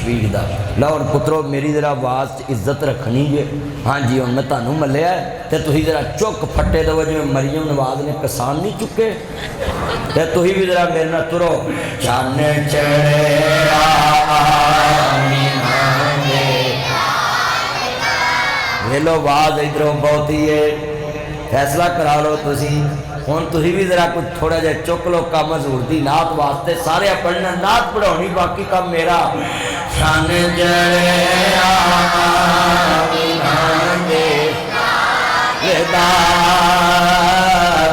शफीक दा। लो हुण पुत्रो मेरी जरा आवाज़ इज्जत रखनी जे। हाँ जी हुण मैं तुहानूं मल्लिया ते तुसीं जरा चुक फट्टे दो जिवें मरियम नवाज ने किसान नहीं चुके ते तुसीं भी जरा मेरे नाल तुरो। चन चढ़िया वेलो आवाज़ इधरों बहुत ही है, फैसला करा लो तुसीं। हुण तुसीं भी जरा कुछ थोड़ा जिहा चुक लो कम हजूर दी नात वास्ते सारे पढ़ना नात पढ़ाउणी बाकी काम मेरा। सन चढ़िया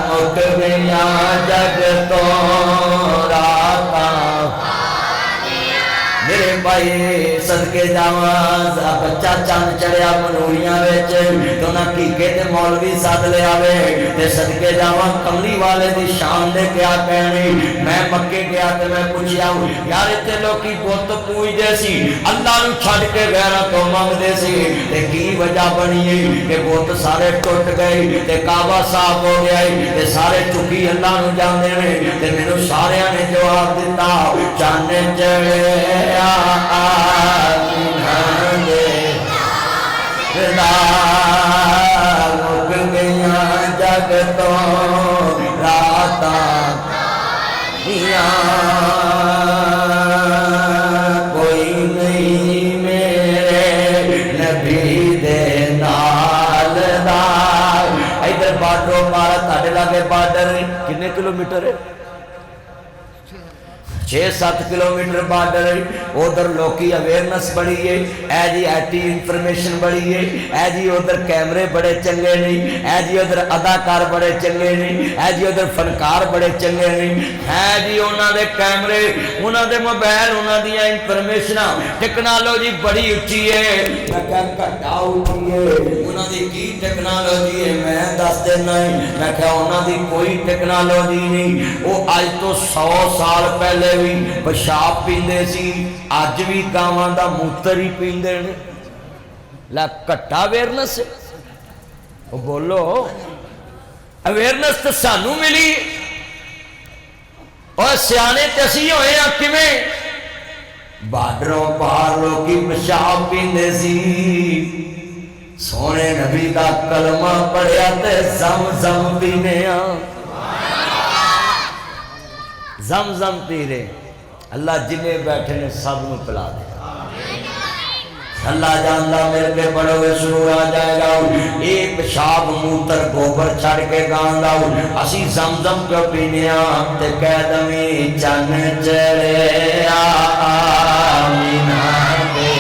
मुक गया जग तो रातां मेरे भाई सदके जावा बच्चा चंद चढ़िया मनूरियां तो ना कीके ते मौलवी सद लिया ते सदके जावा कमली वाले दी शान दे क्या कहने। मैं मक्के गया ते मैं पूछया यार इत्थे लोकी बुत पूजदे सी अल्लाह नूं छड्ड के गैरां तो मंगदे सी ते की वजह बनी है कि बुत सारे टुट गए ते काबा साफ हो गया ते सारे चुकी अल्लाह नूं जांदे ने ते मैनूं सारियां ने जवाब दिता चन चढ़िया मुक गया जग तो रातां कोई नहीं मेरे नबी दे नाल दा। इधर बार्डर मारा ताड़े लागे बार्डर कितने किलोमीटर है 6-7 किलोमीटर बार्डर। उधर लोकी अवेयरनेस बड़ी है ए जी आईटी इंफॉर्मेशन बड़ी है ए जी उधर कैमरे बड़े चंगे नहीं ए जी उधर अदाकार बड़े चंगे नहीं ए जी उधर फनकार बड़े चंगे नहीं है जी उन्होंने कैमरे उन्होंने मोबाइल उन्होंने इंफॉर्मेशन टेक्नोलॉजी बड़ी उच्ची है। मैं क्या घटा उच्ची है उन्होंने की टेक्नोलॉजी है मैं दस देना मैं क्या उन्होंने कोई टेक्नोलॉजी नहीं। वो अज तो 100 साल पहले भी पेशाब पींदे सी अज भी गावां दा मूत्र ही पींदे ने। ला घट्टा अवेयरनेस वो बोलो अवेयरनेस तो सानू मिली और सियाने ते असीं होए आ किवें बार्डरों पार लोकी पेशाब पींदे सी सोने नबी दा कलमा पढ़िया ते जम जम पीने आ जम जम पी रहे। अल्लाह जिन्हें बैठे ने सब नूं पिला दे। अल्लाह जानदा मेरे पे पढ़ोगे शुरू आ जाएगा ये पेशाब मूत्र गोबर छड़ के गांदा असी जम जम क्यों पीने ते कह दमी चन चढ़िया आमीना दे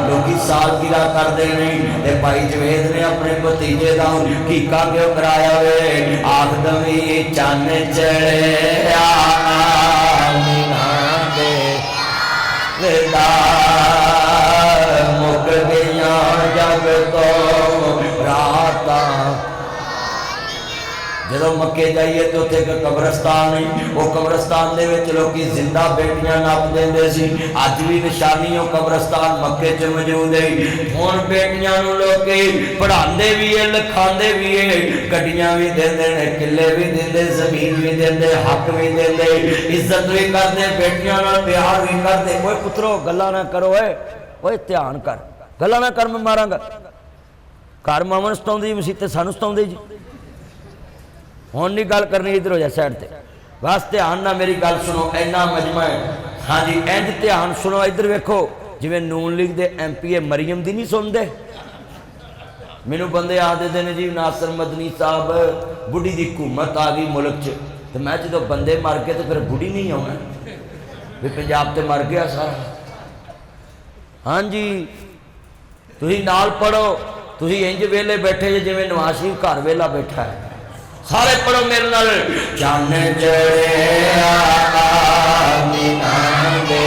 लोकी सालगिरह करते हैं भाई जवेद ने अपने भतीजे का टीका क्यों कराया वे आख दमी चन चढ़िया मुक गया जग तो रातां। जो मक्के जाइए तो उत्थे कब्रस्तान नहीं वो कब्रस्तान दे विच लोकी जिंदा बेटियां नप देंदे सी अज भी निशानी वो कब्रस्तान मक्के च मौजूद है। हुण बेटियां नूं लोकी पढ़ांदे भी है लिखांदे भी है गड्डियां भी देंदे ने किले भी देंदे जमीन भी देंदे हक भी देंदे इज्जत भी करदे बेटियां नाल प्यार भी करदे। ओए पुत्रो गल्लां ना करो ओए ध्यान कर गल्लां ना कर मैं मारांगा घर मावन सताउंदी मसीते सानू सताउंदे जी। हुण नहीं गल करनी इधर हो जा साइड ते बस ध्यान ना मेरी गल सुनो इन्ना मजमा है। हाँ जी इंज ध्यान सुनो इधर वेखो जिवें नून लीग दे MP मरीयम दी नहीं सुनते मैनू बंदे आखदे ने जी नासर मदनी साहब बुढ़ी दी हुकूमत आ गई मुल्क च तो मैं जो बंदे मर गए तो फिर बुढ़ी नहीं आना भी पंजाब तो मर गया सारा। हाँ जी तुसीं नाल पढ़ो तुसीं इंज वेले बैठे जे जिवें नवाज शरीफ घर वेला बैठा है। सारे पढ़ो मेरे नाल चन चढ़िया आमीना दे।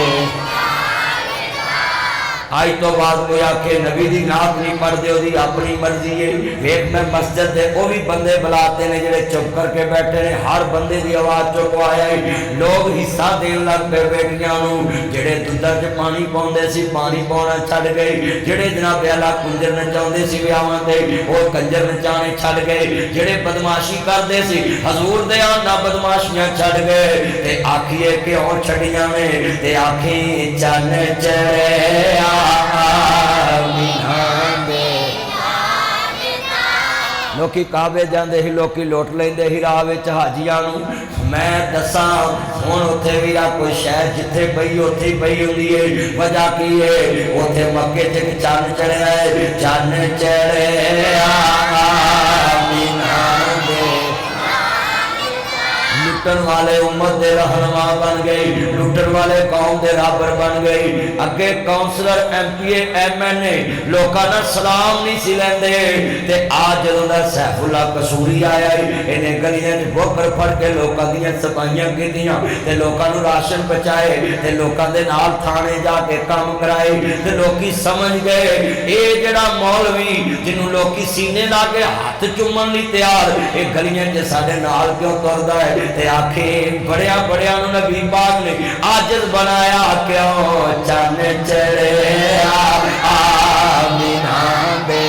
अज तो बाद कोई आखे नबी दी नात नहीं पढ़ते, ओदी अपनी मर्जी है। वेख मैं मस्जिद दे वो भी बंदे बुलाते ने जेडे चुप करके बैठे ने, हर बंदे की आवाज़ चुकवाया है। लोग हिस्सा देन लग पे बेटियां जेडे दुधा च पानी पाते सी पानी पाना छड़ गए, जेडे जनाब अला कुंजर नचाते सी विआहां ते वो कंजर नचाने छड़ गए, जेडे बदमाशी करते सी हजूर दे आना बदमाशियां छड़ गए। ते आखिए क्यों छड़ियां ने, ते आखी चन चढ़िया लोकी काबे जाते ही लोकी लुट लेंदे ही राह विच हाजियां नूं। मैं दसा हुण उत्थे भी कोई शहर जिथे पई उत्थे पई हुंदी है, वजह की है उत्थे मक्के च एक चन्न चढ़िया है, चन्न चढ़िया लुटन वाले उम्मत के रहनुमा बन गए, लुटन वाले कौम के राबर बन गए। अगे काउंसलर MP MNA लोगों का सलाम नहीं सी लेंदे, ते आज जदों दा सैफुल्ला कसूरी आया इन्हें गलियां च बोकर फड़ के लोगों दी सफाइयां कीतियां, ते लोगों नूं राशन पहुंचाए, ते लोगों दे नाल थाने जाके काम कराए। ते लोकी समझ गए ये जिहड़ा मौलवी जिन्हों लोकी सीने ला के हाथ चुमन लई तैयार, ये गलियां च साडे नाल क्यों तुरदा है। ते आखे बड़िया बड़िया नबी पाक ने आजिज़ बनाया, क्यों चन चढ़िया आमीना दे।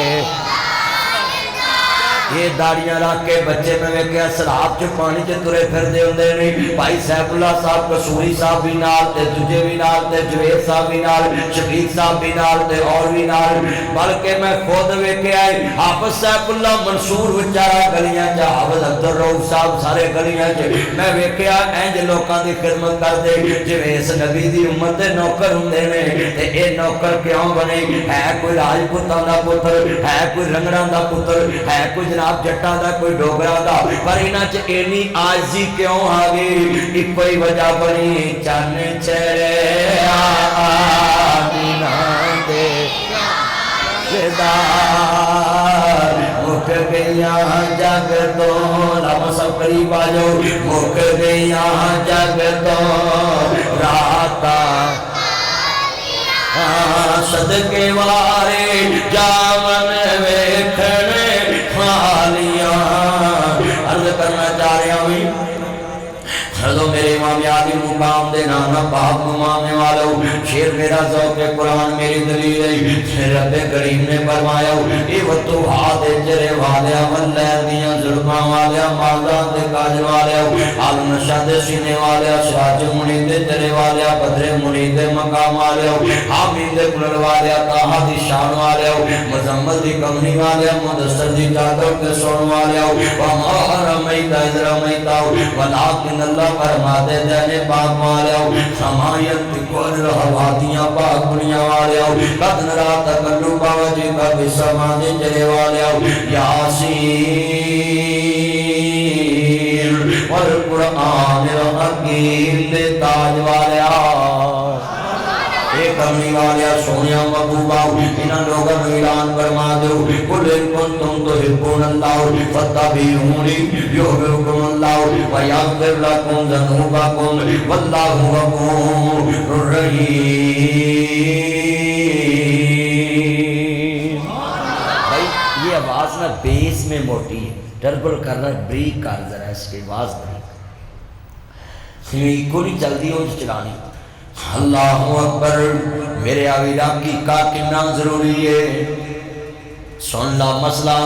ये दाड़ियां रख के बच्चे मैं वेख्या सलाब च पानी च तुरे फिरदे हुंदे ने। भाई सैफुल्ला साहब कसूरी साहब भी नाल, ते दूजे भी नाल, ते जुवेद साहब भी नाल, शफीक साहब भी नाल, ते और भी नाल। बल्कि मैं खुद वेख्या है हाफिज सैफुल्ला मंसूर बेचारा गलियां च, हाफिज अब्दुल रऊफ साहब सारे गलियां च। मैं वेख्या इंज लोकां दी खिदमत करदे जिवें इस नबी दी उम्मत दे नौकर हुंदे ने। ते ये नौकर क्यों बने? है कोई राजपूतां दा पुत्र, है कोई रंगड़ां दा पुत्र, है कोई जनाब जट्टां दा, कोई डोगरा दा, पर इन्हां च इन्नी आजी क्यों आ गई? इक्को ही वजह बनी, चन चढ़िया आमीना दे मुख गईया जग तो, लम सब करीब आ जाओ, मुख गईया जग तो राता सदके वारे जावन वेखने खालियां। अर्ज करना चाह रहा हूँ जो मेरे इमाम आदिम मुकाम दे नाना पाक मानने वालों, शेर मेरा ज़ौक़ कुरान मेरी दलील है। रब्बे करीम ने फरमाया ए वतु हाथ जरे वालिया वल्ले दियां जुल्फां वालिया मालदां दे काज वालिया आल नशा दे सीने वालिया सिराज मुनी दे जरे वालिया बदरे मुनी दे मकाम वालिया हामिद दे कुल वालिया ताहा दी शान वालिया मुजम्मल दी कमनी वालिया मुदस्सर दी चादर के सोन वालिया व मा रमैता इज़ रमैता वलाकिन अल्लाह फरमाते जाने पाक वाले समायत कुल हवादियां पाक दुनिया वाले कद रात कल्लू बावजी का बिसमा दे चले वाले यासीन और कुरान हकीम दे ताज वाले कमली वाले सोनिया महबूबा इन्हां लोगों को ऐलान फरमा दो कुल कुंतुम तुहिब्बुनल्लाह फत्तबिऊनी युहिब्बुकुमुल्लाह व यग़फिर लकुम ज़ुनूबकुम वल्लाहु गफूरुर रहीम। भाई ये आवाज़ ना बेस में मोटी है, टर्बल करना ब्रीक कर जरा इसकी आवाज़ ब्रीक को नहीं चलती हो चलानी। अल्लाहु अकबर मेरे आविरा की का कितना जरूरी है। सुन ला मसला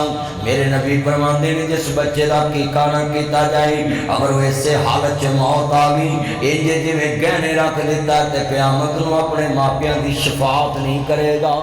मेरे नबी फरमाते ने जिस बच्चे का कीका ना किया जाए अगर वो इससे हालत च मौत आ गई इंजे जिवें गहने रख दिता ते क़यामत नूं अपने मापियां की शफाअत नहीं करेगा।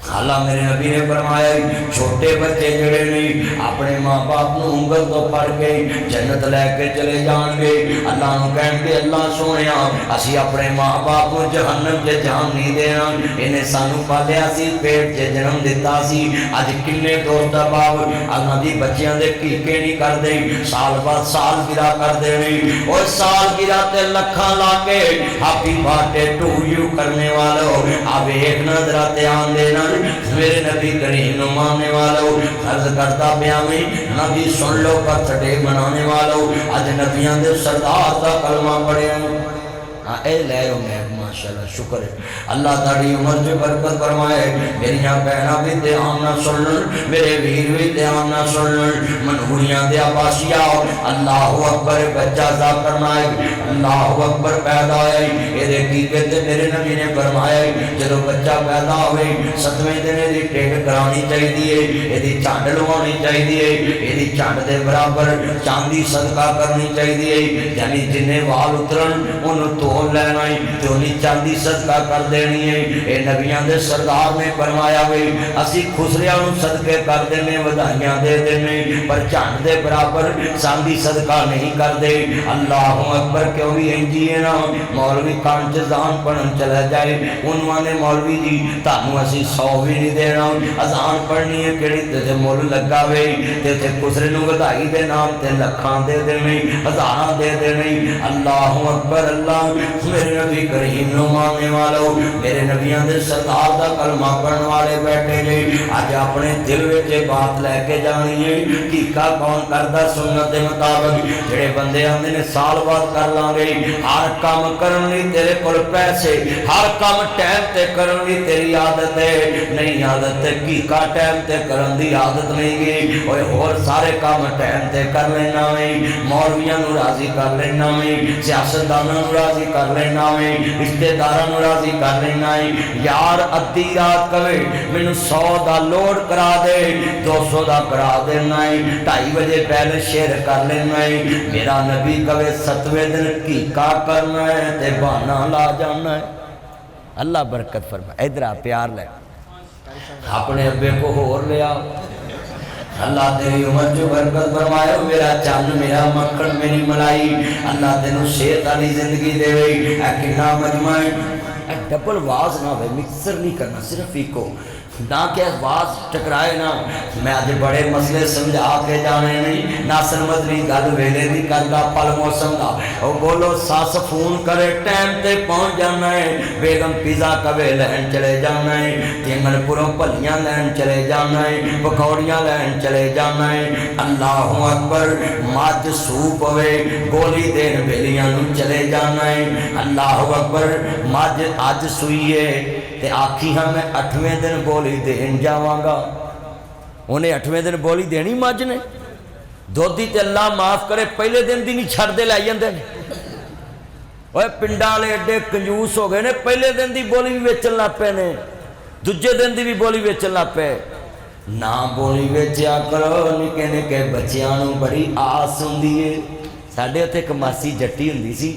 खाला मेरे नबी ने फरमाया छोटे बच्चे जड़े नहीं अपने माँ बाप को उंगल तो फड़ के जन्नत लैके चले जाएंगे। अल्लाह को कहेंगे अल्लाह सोने असी अपने माँ बाप को जहन्नम से जान नहीं देना, इन्हें सानू पालिया सी पेट से जन्म दिता सी। अज किन्ने दोस्त बाप अभी बच्चों के टीके नहीं करते, साल बाद साल गिरा करते नहीं और साल गिरा ते लखा ला के हैप्पी बर्थडे टू यू करने वालों अब एक नजर ध्यान देना मेरे नबी करीम मानने वालों अर्ज करता पाया में नबी सुन लो बर्थडे मनाने वालों अज नबियां दे सरदार का कलमा पढ़े हाँ ए लै आओ मैं माशाल्लाह शुक्र है अल्लाह ताड़ी उम्र च बरकत फरमाए। मेरिया भैनां भी ध्यान ना सुन, मेरे वीर भी ध्यान ना सुन, मनहूरियां दे आबासिया अल्लाह अकबर बच्चा सा फरमाए, अल्लाह अकबर पैदा होए ये की कहते मेरे नबी ने फरमाया जो बच्चा पैदा होए 7वें दिन ये टेक करानी चाहिए, ये झंड लवानी चाहिए, ये झंड के बराबर चांदी सदका करनी चाहिए, यानी जिन्हें वाल उतरन उन्होंने तोल लेना है तो उन्हें चांदी सदका कर देनी है। ये नबियां दे सरदार ने फरमाया वे असी खुसरिया सदके कर देने बधाइयां दे देने पर झंड के बराबर चांदी सदका नहीं करते। अल्लाह अकबर क्यों भी इंजी है ना मौलवी कान च जान पढ़न चला जाए उन्होंने मौलवी जी तुहानू असी 100 भी नहीं देना, अजान पढ़नी है कि मुल लगा वे तो खुसरे बधाई के नाम से लखां दे देने हज़ारां दे देने। अल्लाह अकबर अल्लाह मेरे नबी करीम नूं मानने वालों मेरे नबियां दे सरदार दा कलमा पढ़न वाले बैठे ने अज अपने दिल विच बात लैके जानी है कि का कौन करदा सुन्नत के मुताबिक जेड़े बंदे आंदे ने साल बाद कर लांगे हर काम करन लई तेरे कोल पैसे हर काम टाइम ते करन लई तेरी आदत है नहीं आदत है की का टाइम ते करन दी आदत नहीं गई ओए होर सारे काम टाइम ते कर लेना वे मौलवियां नूं राजी कर लेना वे सियासतदानां नूं राजी कर लेना वे रिश्तेदारां नूं राजी कर लेना है। यार अद्धी रात कवे मैनूं 100 दा लोड करा दे 200 दा करा देना है 2:30 बजे पहले शेर कर लेना है। मेरा नबी कवे 7वें दिन कीका करना है ते बहाना ला जाना है। अल्लाह बरकत फरमा इधर आ प्यार ले अपने अब्बे को होर ले आओ अल्लाह तेरी उम्र च बरकत फरमाए मेरा चन्न मेरा मक्खन मेरी मलाई अल्लाह तेनू सेहत वाली जिंदगी देवे। कितना मजमा है डबल आवाज ना हो मिक्सर नहीं करना सिर्फ इको ना क्या आवाज टकराए ना। मैं अज बड़े मसले समझा के जाने नहीं ना समझनी गल वेले की करता पल मौसम का और बोलो सस फोन करे टाइम ते पहुँच जाना है बेगम पिज़्ज़ा कवे लैन चले जाना है चिंगनपुरों भलियाँ लैन चले जाना है पकौड़ियाँ लैन चले जाना है। अल्लाह अकबर मझ सूप होवे गोली देन बेलियां चले जाना है। अल्लाह अकबर मझ अज सुईए ते आखी हाँ मैं 8वें दिन बोली देन जावांगा उन्हें 8वें दिन बोली देनी मझ ने दोधी ते अल्लाह माफ करे पहले दिन दी नहीं छड़ते लै जाते ओए पिंडा वाले एडे कंजूस हो गए ने पहले दिन की बोली भी वेचन लग पे ने दूजे दिन की भी बोली वेचन लग पे ना बोली वेचा करो निके निके बच्चों नूं बड़ी आस हुंदी है। साडे उत्थे एक मासी जट्टी हुंदी सी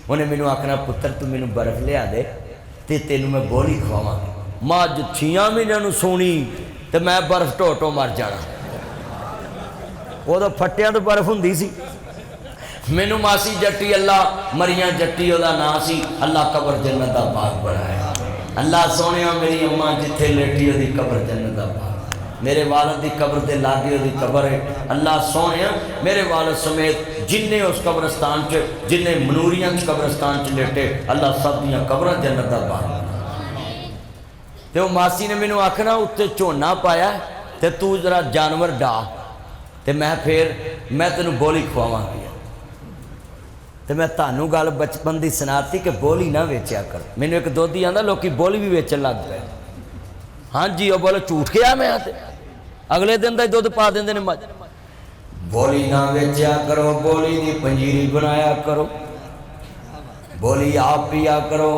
उन्हें मैनू आखना पुत्र तू मैनू बर्फ लिया दे ते तेनू मैं बोली खवावांगी मझ 6 महीनों सोनी तो मैं बर्फ ढो ढो मर जाना उदों फट्टियां तो बर्फ हुंदी सी। मैनू मासी जट्टी अल्लाह मरिया जट्टी उहदा नाम सी अल्लाह कबर जन्नत दा बाग बनाया। अल्लाह सोने मेरी अम्मा जिथे लेटी उहदी कबर जन्नत दा बाग मेरे वालद की कबर के लागे उहदी कबर है। अल्लाह सोने मेरे वालद समेत जिन्हें उस कब्रस्तान च जिन्हें मनूरियां कब्रस्तान च लेटे अल्लाह सब दियां कबरां जन्नत दा बाग। तो मासी ने मैनू आखना उत्ते झोना पाया तो तू जरा जानवर डा तो मैं फिर मैं तेन बोली खवावांगी तो मैं तानू गल बचपन की सुनाती कि बोली ना वेचा कर। मैनू एक दोधी आंदा लोग बोली भी वेचन लग पे हाँ जी वो बोलो झूठ गया मैं आते अगले दिन का दुध पा देंगे मझ बोली ना वेचा करो बोली की पंजीरी बनाया करो बोली आप पिया करो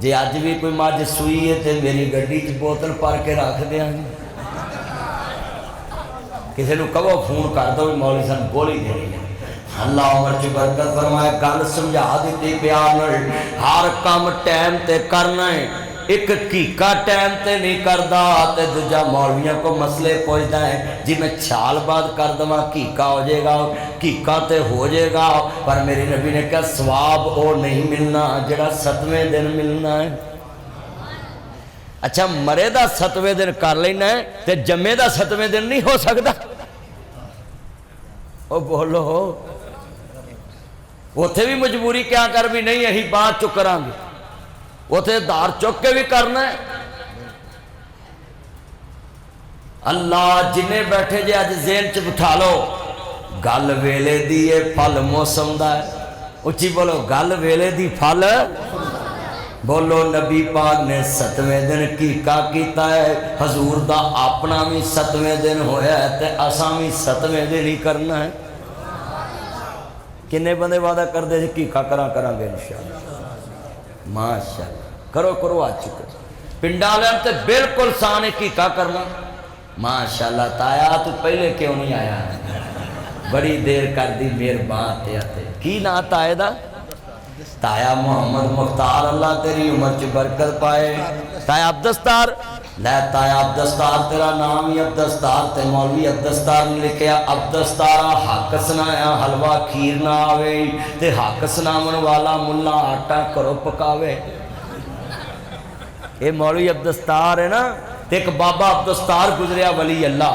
जे अज भी कोई मझ सूई है तो मेरी गड्डी च बोतल भर के रख देंगे किसी को कहो फोन कर दो मौलवी सन बोली देनी है। अल्लाह उम्र च बरकत फरमाए गल समझा दी प्यार नाल हर काम टाइम ते करना है एक कीका टाइम ते नहीं करता तो दूजा मौलवियों को मसले पूछता है जी मैं छाल बाद कर देव कीका हो जाएगा कीका तो हो जाएगा पर मेरे नबी ने कहा सवाब वो नहीं मिलना जड़ा 7वें दिन मिलना है। अच्छा मरे दा 7वें दिन कर लेना है तो जम्मे दा 7वें दिन नहीं हो सकता। ओ बोलो उथे भी मजबूरी क्या कर भी नहीं अही बाद चुक करांगे उथे धार चुक के भी करना है। अल्लाह जिन्हें बैठे जे अज जेन च बिठा लो गल वेले दी है फल मौसम दा है उच्ची बोलो, गल वेले दी फल। बोलो, नबी पाक ने 7वें दिन कीका कीता है। हजूर दा अपना भी 7वें दिन होया है ते असां भी 7वें दिन ही करना है। किन्ने बंदे वादा करते थे कीका करांगे इंशाअल्लाह। माशाअल्लाह, करो करो आ चुके। पिंडा वाले तो बिल्कुल सान कीका करना। माशाअल्लाह, ताया तू पहले क्यों नहीं आया? बड़ी देर कर दी मेहरबान ते। की ना ताए दा? ताया मोहम्मद मुख्तार, अल्लाह तेरी उम्र च बरकत पाए। ताया अब्दस्तार, लै ताया अब्दस्तार, तेरा नाम ही अब्दस्तार ते मौलवी अब्दस्तार ने लिखिया। अब्दस्तारा हक सुनाया, हलवा खीर ना आवे ते हक सुनावन वाला मुल्ला आटा करो पकावे। ये मौलवी अब्दस्तार है ना। ते एक बाबा अब्दस्तार गुजरिया, वली अल्लाह,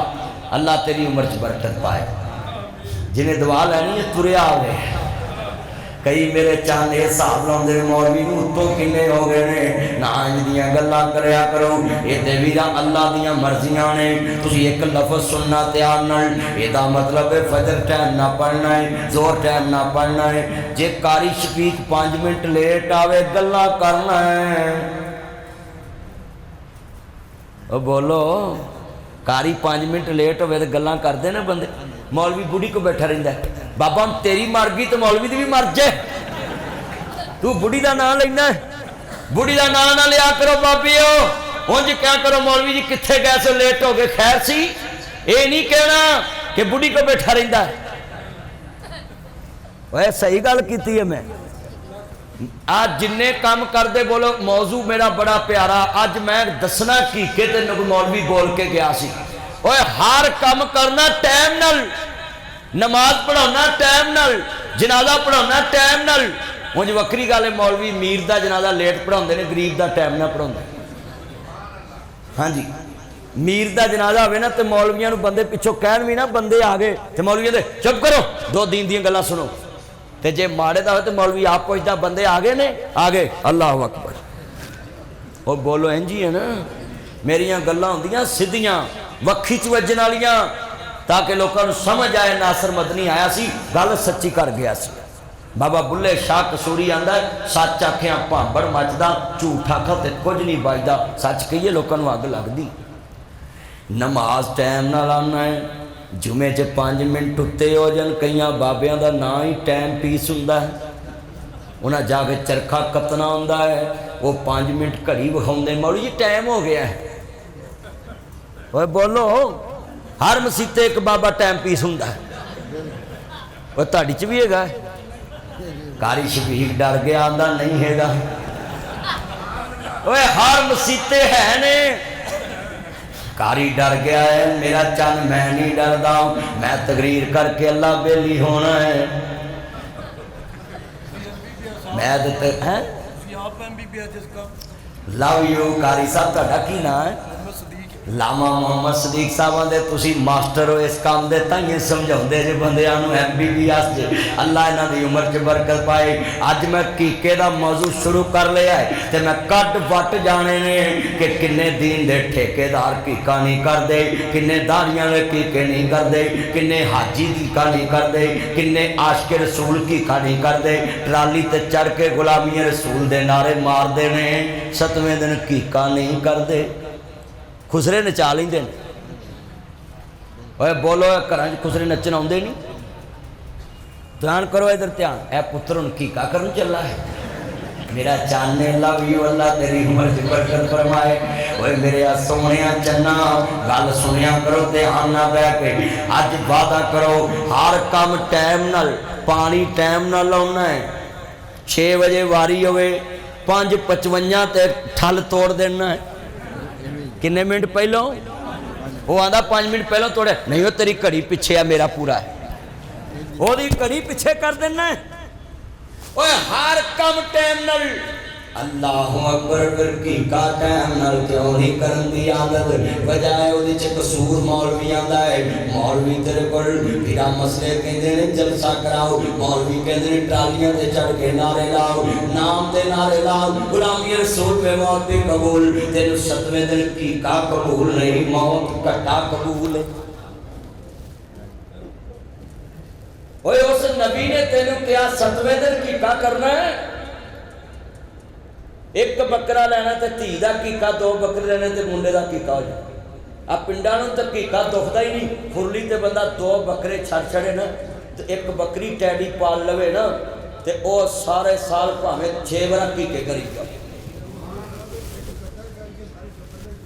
अल्लाह तेरी उम्र च बरकत पाए। जिन्हें दुआ लैनी है तुरिया आवे। कई मेरे चाहने हिसाब लाते मौलवी उत्तों किन्ने हो गए ने ना इंदियां गल्लां करया करो। ये ते वीरा अल्लाह दियां मर्जियां ने। तुसीं एक लफ्ज़ सुनना ध्यान नाल, एदा मतलब है फजर टाइम ना पढ़ना है, जोर टाइम ना पढ़ना है। जे कारी शफीक 5 मिनट लेट आवे गल्लां करना है। ओ बोलो, कारी 5 मिनट लेट होवे तो गल्लां करदे ने बंदे। मौलवी बुढ़ी को बैठा रहिंदा है, बाबा हम तेरी मर गई तो मौलवी दी भी मर जाए। तू बुढ़ी का नाम लेना, बुढ़ी का नाम ना लिया करो बाबियो। उंज क्या करो, मौलवी जी कित्थे गए सो, लेट हो गए, खैर सी। ये नहीं कहना कि बुढ़ी को बैठा रहिंदा है। वह सही गल कीती है मैं। आज जिन्ने काम करते बोलो, मौजू मेरा बड़ा प्यारा। अज मैं दसना कीके ते मौलवी बोल के गया सी। ओए हर काम करना टाइम नाल, नमाज पढ़ाना टाइम नाल, जनाजा पढ़ाना टाइम नाल। उंज वक्री गल है, मौलवी मीर का जनाजा लेट पढ़ाते हैं, गरीब का टाइम ना पढ़ाते। हाँ जी, मीर का जनाजा हो ना तो मौलवियों बंदे पिछों कहन भी ना, बंदे आ गए तो मौलवी दे चुप करो, 2 दिन दी गल्लां सुनो। तो जे माड़े का हो तो मौलवी आप पुछदा बंदे आ गए ने, आ गए, अल्लाह अकबर। वो बोलो इंज ही है ना। मेरिया गल्लां होंदियां सीधियां, वक्खी च वजन वालियां, ताकि लोगों को समझ आए। नासर मदनी आया सी, गल सच्ची कर गया सी। बाबा बुल्ले शाह कसूरी आंदा, सच आखिया भांबड़ मचदा, झूठ आखा तो कुछ नहीं बचता। सच कहिए लोगों को अग लगती। नमाज टाइम नाल आना है। जुमे च 5 मिनट उत्ते हो जान। कई बाबियां दा ना ही टाइम पीस हुंदा है। उन्हें जाके चरखा कतना हुंदा है, वो 5 मिनट घड़ी विखाउंदे, मौलवी जी टाइम हो गया है। ओए बोलो, हर मसीते एक बाबा टाइम पीस हुंदा है। वो तुहाडी च भी हैगा। कारी शफीक डर गया, आंदा नहीं हैगा। ओए हर मसीते है ने। कारी डर गया है, मेरा चंद मैं नहीं डरदा, मैं तकरीर करके अल्लाह बेली होना है। मैं तो है लव यू कारी साहब, तुहाडा की नाम है? लामा मोहम्मद सदीक साहब दे तुसी मास्टर हो इस काम दे, ताइए समझाउंदे जे बंदियां नूं MBBS जे। अल्लाह इन्हां दी उम्र च बरकत पाए। अज मैं कीके दा मौजू शुरू कर लिया है ते मैं कट वट जाने ने कि किन्ने दीन दे ठेकेदार कीका नहीं करदे, किन्ने दारियां दे कीके नहीं करदे, किन्ने हाजी कीका नहीं करदे, किन्ने आशिक रसूल कीका नहीं करदे। ट्राली ते चढ़ के गुलामी रसूल दे नारे मारदे ने, 7वें दिन कीका नहीं करदे, खुसरे नचा लेंदे। ओए बोलो, घर खुसरे नचन आउंदे नहीं? ध्यान करो इधर, ध्यान। ए पुत्र हुण कीका करन चला है। मेरा चाने लव यू, अल्लाह तेरी उम्र च बरकत फरमाए। ओए मेरे सोने चन्ना, गल सुनिया करो ध्यान ना बह के। अज वादा करो, हर काम टाइम नाल, पानी टाइम नाल लाउना है। 6 बजे वारी होवे, 5:55 ते ठल तोड़ देना है। किन्ने मिनट पहलों? वो आंदा 5 मिनट पहलों तोड़े नहीं, वो तेरी घड़ी पिछे आ, मेरा पूरा है। ओदी घड़ी पिछे कर देना है। ओए हर काम टाइम नाल। अल्लाह अकबर कर कीका टाइम नाल क्यों नहीं करन दी आदत, बजाए ओदे च कसूर मौलवियां दा है। मौलवी तेरे कोल बिना मसले कहंदे ने जलसा कराओ, मौलवी कहंदे ने ट्रालियां ते चढ़ के नारे लाओ, नाम ते नारे लाओ, गुलामी रसूल पे मौत भी कबूल। तेन 7वें दिन कीका कबूल नहीं, मौत कट्टा कबूल है। ओए उस नबी ने तेनू क्या 7वें दिन कीका करना है? एक बकरा लेना तो धी का कीका, 2 बकरे लेने तो मुंडे का कीका हो जाए। आ पिंडा तो कीका दुखता ही नहीं। फुरली तो बंदा 2 बकरे छड़ छड़े ना तो एक बकरी टैडी पाल लवे ना तो वह सारे साल भावें 6 बार कीके करी जाए।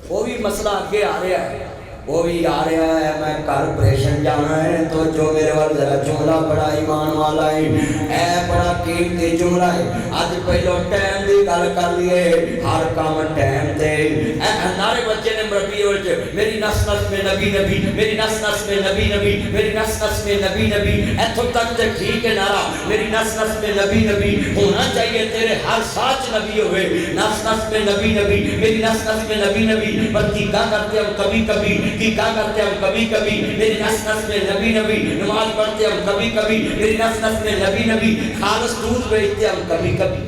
वो भी मसला अगे आ रहा है, वो भी आ रहा है। मैं कारपोरेशन जाना है तो जो मेरे वाल जरा जुमला बड़ा ईमान वाला है, ऐ बड़ा कीमती जुमला है। अज पहलो टाइम की गल कर लिए, हर काम टाइम से। नारे बच्चे ने रबी मेरी नस नस में नबी नबी, मेरी नस नस में नबी नबी, मेरी नस नस में नबी नबी। इथों तक तो ठीक है नारा, मेरी नस नस में नबी नबी होना चाहिए। तेरे हर साच नबी हुए, नस नस में नबी नबी, मेरी नस नस में नबी नबी। पर कीका करते हम कभी कभी, कीका करते हम कभी कभी, मेरी नस नस में नबी नबी। नमाज पढ़ते हम कभी कभी, मेरी नस नस में नबी नबी। खालस दूध बेचते हम कभी कभी।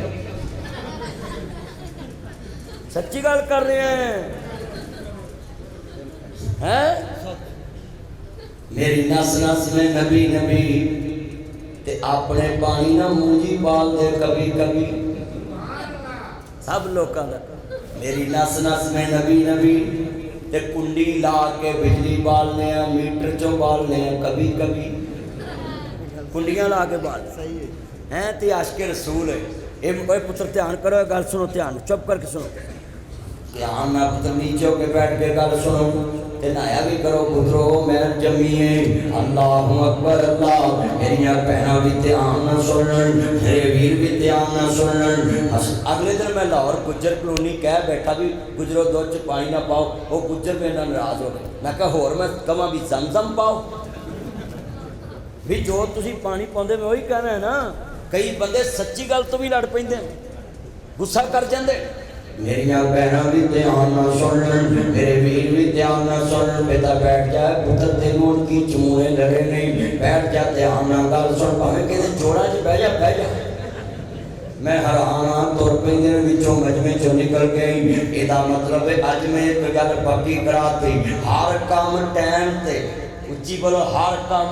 सच्ची गल कर रहे हैं? मेरी नस नस में नबी नबी ते अपने पानी ना मूंजी पाल दे कभी कभी। सब लोगों का मेरी नस नस में नबी नबी ते कुंडी ला के बिजली बालने, मीटर चो बालने कभी कभी। कुंडियां ला के बाल हैं ते आशिक़े रसूल है। ये पुत्र ध्यान करो, गल सुनो, ध्यान चुप करके सुनो, ध्यान ना पुत्र नीचे होके बैठ के गल सुनो ते नहाया भी करो। पुत्रो मैं जमी है, अल्लाह अकबर अल्लाह। मेरिया भैन भी ध्यान ना सुनन, मेरे वीर भी ध्यान ना सुनन। अगले दिन मैं लाहौर गुज्जर कलोनी कह बैठा भी गुजरो दुध च पानी ना पाओ। वो गुज्जर मेरे नाल नाराज हो गए। मैं कहा होर मैं कहां भी जमजम पाओ भी, जो तुसी पानी पाउंदे मैं वही कहना है ना। कई बंदे सच्ची गल तो भी लड़ पैंदे, गुस्सा कर जाते। मेरिया भैन भी ध्यान ना सुनन, मेरे वीर भी ध्यान ना सुनन। बेटा बैठ जा पुत्र, तेनू उनकी चूहे लड़े नहीं, बैठ जा ध्यान ना गल सुन। भावें कहते जोड़ा च बह जा बह जा। मैं हैरान हाँ, तुर पैंदे विचों मजमे चो निकल गई। इसका मतलब है अज मैं एक गल पक्की कराती, हर काम टाइम से। उच्ची बोलो, हर काम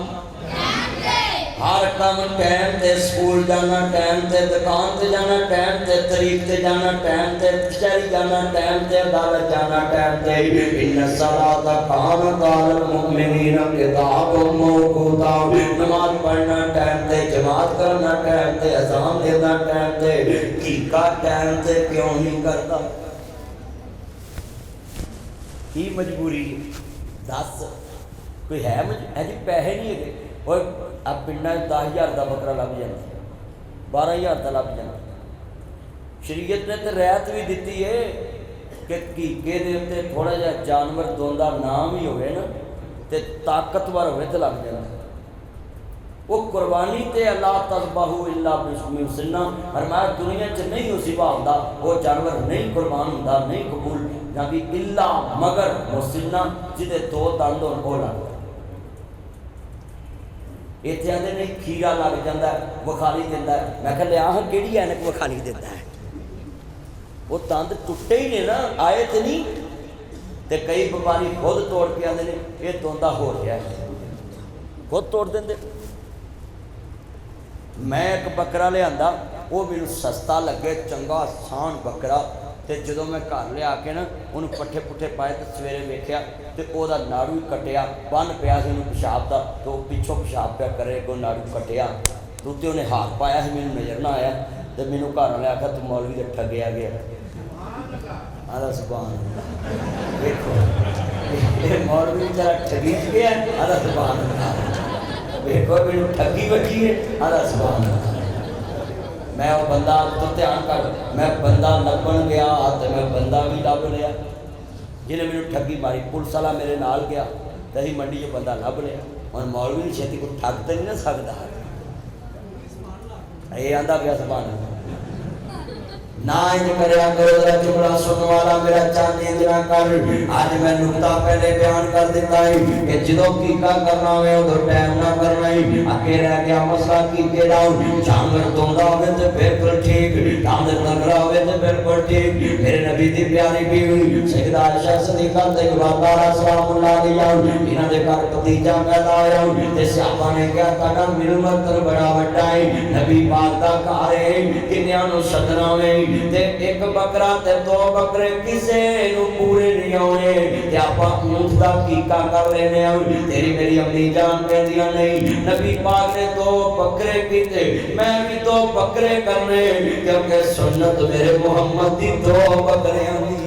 टाइम से। स्कूल जाना टाइम से, दुकान से जाना टाइम से, तरीक से जाना टाइम से, कचहरी जाना टाइम से, अदालत जाना टाइम से। इन सलात कानत अलल मुमिनीन किताबुम मौक़ूता। नमाज पढ़ना टाइम से, जमात करना टाइम से, अज़ान देना टाइम से। कीका टाइम से क्यों नहीं करता? की मजबूरी है? दस कोई है जी पैसे नहीं है। और अब पिंडा 10,000 का बकरा लभ जाता, 12,000 का लभ जाता। शरीयत ने तो रियायत भी दी है कि कीके दे उत्ते थोड़ा जिहा जानवर दोंदा नाम ही होवे ना ते ताकतवर होवे तो लग जाता। वो कुर्बानी ते अल्लाह तज़बहू इल्ला बिस्मिल्लाह फरमाया, दुनिया च नहीं उसी भावदा, वो जानवर नहीं कुर्बान होंदा, नहीं कबूल ना भी इल्ला मगर मुसिन्ना जिदे 2 दंद होण वो लगदा। इत्थे आंदे ने खीरा लग जाता विखाली दिंदा। मैं कहा लिया किहड़ी ऐनक विखाली दिंदा है? वो दंद टुटे ही ने ना, आए तो नहीं। तो कई व्यापारी खुद तोड़ के आते हैं ये दोंदा हो गया, खुद तोड़ देंगे। मैं एक बकरा लिया, वो मैनू सस्ता लगे, चंगा आसान बकरा। तो जो मैं घर लिया के ना उन्होंने पट्ठे पुट्ठे पाए तो सवेरे वेख्या तो वह नाड़ू कटिया, बन पिया से पेशाब का, तो पिछों पेशाब पिया करे, अगों नाड़ू कटिया। तो उत्ते उन्हें हाथ पाया, मैनू नज़र ना आया। तो मैनू घर वाले आखिया तू मौलवी से ठगया गया। आदा सुभान अल्लाह, देखो मौलवी जरा ठगी गया। आदा सुभान अल्लाह, देखो मैनू ठगी बची है। आदा सुभान अल्लाह। मैं वो बंदा तो ध्यान कर, मैं बंदा लभन गया तो मैं बंदा भी लभ लिया जिन्हें मैंने ठगी मारी। पुलिस वाला मेरे नाल गया तो अभी मंडी च बंदा लभ लिया। और मौलवी छेती को ठग तो नहीं ना सकता। ये आंदा पिया सुभान अल्लाह। ना इंज करया करो, जरा जुमला सुनने वाला मेरा चांदी जरा कर। आज मैं नुकता पहले बयान कर दिता है कि जो कीका करना है उदो टाइम ना करना है। अगे रह गया मसला कीके दा, जानवर दोंदा होवे ते बिल्कुल ठीक, दंद ते तगड़ा होवे ते बिल्कुल ठीक। मेरे नबी दी प्यारी बीवी सैयदा आयशा सिद्दीका तैयबा सलामुल्लाह अलैहा इन्हां दे घर भतीजा पैदा होया ते सियापा ने कहा ताड़ा मिलमत बड़ा वड्डा है, नबी पाक दा घर है, किन्नियां नूं सदना वे ते एक बकरा ते दो बकरे किसे नूं पूरे नहीं आउणे ते आपां ऊंट दा कीका कर लेने आ। तेरी मेरी अम्मी जान कहदियां नहीं नबी पाक ने दो बकरे कीते मैं भी दो बकरे करने, क्योंकि सुन्नत मेरे मुहम्मद दी दो बकरियां दी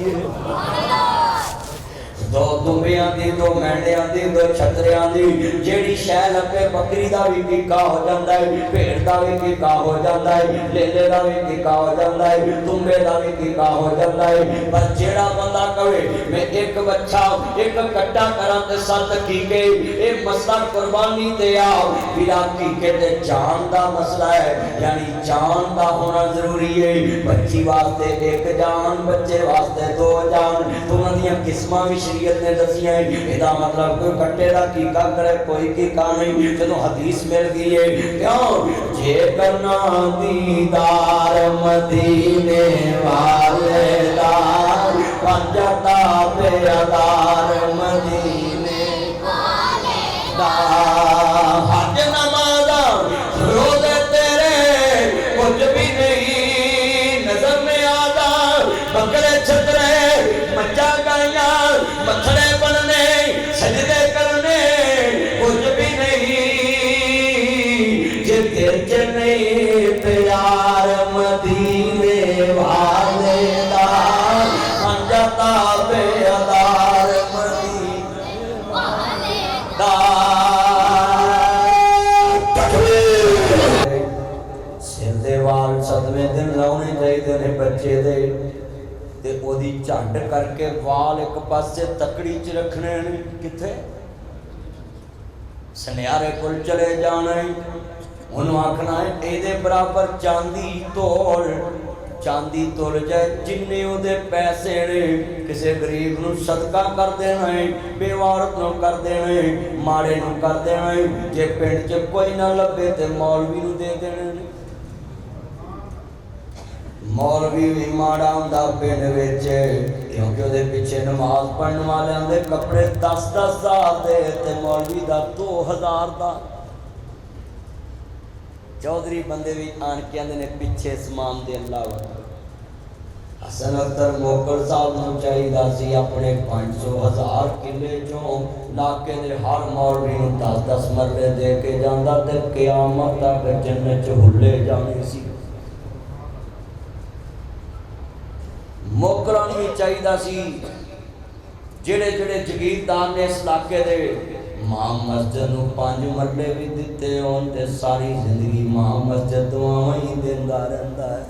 दो दुंबियां दी दो मेंढियां दी दो छतरियां दी। जेड़ी शै लगे बकरी दा भी कीका हो जांदा है, भेड़ दा भी कीका हो जांदा है, लेले दा भी कीका हो जांदा है, दुंबे दा भी कीका हो जांदा है। पर जेड़ा बंदा कहे मैं एक बच्चा एक कट्टा करां ते 7 कीके ए मसला कुर्बानी ते आ बिना कीके ते जान दा मसला है, यानी जान दा होना जरूरी है। बच्ची वास्ते एक जान, बच्चे वास्ते 2 जान। दोनों दी किस्मां भी शरीयत ने दसिया है। एदा मतलब कोई कट्टे दा कीका करे कोई कीका नहीं। जदों हदीस मिल गई है क्यों जे करना दीदार मदीने वाले दा पंजता बेदार मदीने वाले दा हज नमाज़ा रोज़े तेरे कुछ भी नहीं नजर में आता। बकरे छतरे मच्चा गाइया मथड़े बनने सजदे करने कुछ भी नहीं। जे दिल च नहीं प्यार मदीने वाले दा पंजता बेदार मदीने वाले दा। सिर दे वाल 7वें दिन लाने चाहिए ने बच्चे दे ते ओदी झंड करके वाल एक पासे तकड़ी च रखने ने किथे सनियारे कोल चले जाना है। उन्होंने आखना है एदे बराबर चांदी तोल जाए जिन्ने ओदे पैसे ने किसे गरीब नूं सदका कर देना है, बेवारत नूं कर देना है, माड़े नूं कर देना है। जे पिंड च कोई ना लभे ते मौलवी नूं दे देने ने। मौलवी भी माड़ा हुंदा पिंड विच क्योंकि उहदे पिछे नमाज पढ़न वालियां दे कपड़े 10-10 हज़ार दे ते मौलवी दा 2000 दा। चौधरी बंदे भी आन के आंदे ने पिछे समान दे अल्लाह हसन अख्तर मोकल साहब नूं चाहीदा सी अपने 500,000 किले चों लाके दे हर मौलवी नूं 10-10 मरले दे के जांदा ते क़यामत तक जन्नत च हुल्ले जाने सी। मोकलां भी चाहिदा सी जेड़े जेड़े जगीरदार ने इस इलाके दे मां मस्जिद नूं 5 मरले भी दिते होण ते सारी जिंदगी मां मस्जिद दुआवां ही देंदा रहिंदा है।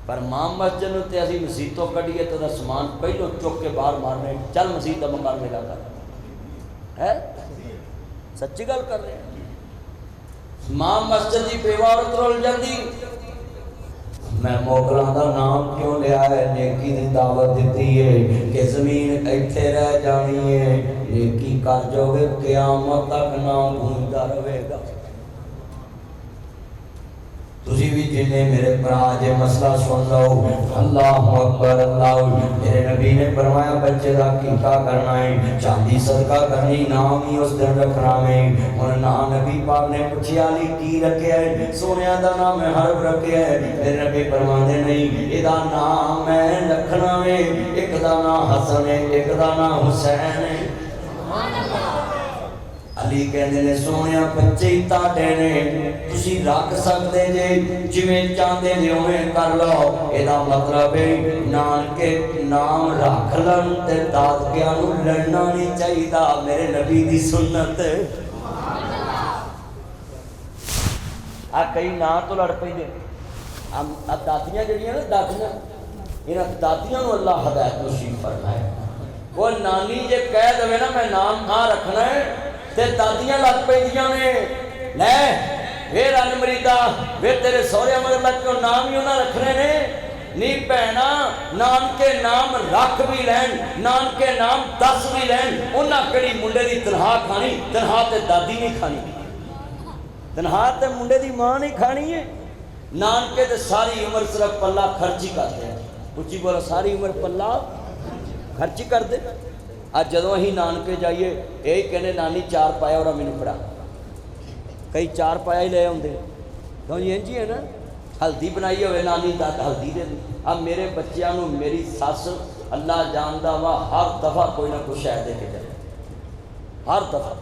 पर मां मस्जिद नूं ते असीं मसीत तों कढीए ते ओहदा समान पहलों चुक के बाहर मारने चल मसीत दा मुकाबला कर है सच्ची गल कर रहे हैं। मां मस्जिद दी बेवारत रोल जांदी। मैं मोकलां दा नाम क्यों लिया है? नेकी दी दावत दी है कि जमीन इत्थे रह जानी है, नेकी कर जाओगे क़यामत तक नाम गूंजदा रहेगा। तुसी भी जिन्हें मेरे भरा जे मसला सुन लो अल्लाहु अकबर अल्लाह। मेरे नबी ने फरमाया बच्चे का कीका करना है, चांदी सदका करनी, नाम ही उस दिन रखना है। और ना नबी पाक ने पूछया अली की रखया है? सोनिया दा नाम है हरफ रखया है। मेरे नबी फरमाते नहीं इहदा नाम मैं रखना है, एक दा नाम हसन है एक दा नाम हुसैन है। अली कहते ने सोने बच्चे ही ताड़े ने तुसी रख सकते जे जिवें चाहते जे उवें कर लो। एदा मतलब है नानके नाम रख लन ते दादकियां नूं लड़ना नहीं चाहिदा। मेरे नबी दी सुन्नत आ कई ना तो लड़ पैंदे आ दादियां जड़ियां ना दादियां इन्हां दादियां नूं अल्लाह हदायत नसीब फरमाए। वो नानी जे कह देवे ना मैं नाम आ रखना है ते दादियां लग पैंदियां ने ले वे रन मरीदा वे तेरे सौहरे मगर लग के नाम ही उन्हां रखने ने। नी भैणा नानके नाम रख भी लैन नानके नाम दस भी लैन उन्हां किहड़ी मुंडे दी तनखा खानी, तनखा ते दादी नहीं खानी, तनखा ते मुंडे दी मां नहीं खानी है। नानके तो सारी उम्र सिर्फ पल्ला खर्च ही करते हैं। उची बोलो, सारी उम्र पल्ला खर्च ही करते। अज जदों असीं नानके जाइए यही कहने नानी चार पाया और मैनू फड़ा, कई चार पाया ही ले आते क्यों जी, इंज ही है ना। हल्दी बनाई हो नानी तक हल्दी दे दी। अब मेरे बच्चों को मेरी सस अल्लाह जानदा वा हर दफ़ा कोई ना कोई शह दे के जाए, हर दफ़ा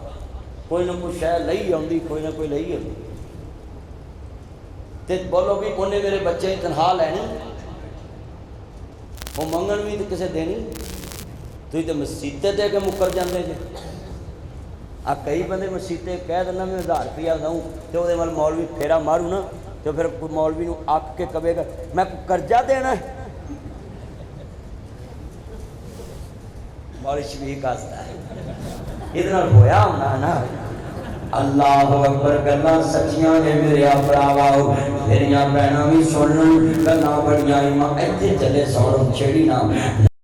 कोई ना कोई शह लई आउंदी, कोई ना कोई लई आउंदी। ते बोलो भी उन्हें मेरे बच्चे की तनख्वाह लैनी, वो मंगन भी तो किसी देनी। तुम तो मसीते दे के मुकर जाते जे। आ कई बंदे मसीते कह देना मैं 1000 रुपया दूँ तो वो वाल मौलवी फेरा मारू ना, तो फिर मौलवी को अक के कहेगा मैं कर्जा देना है। मौलवी शबीक हसदा है, ये होया होना ना। अल्लाह अकबर, गल्लां सच्चियां ने मेरे भरावाओ, मेरिया भैणां भी सुन लूं, गल्लां बड़ियां इत्थे चले सुन छेड़ी ना।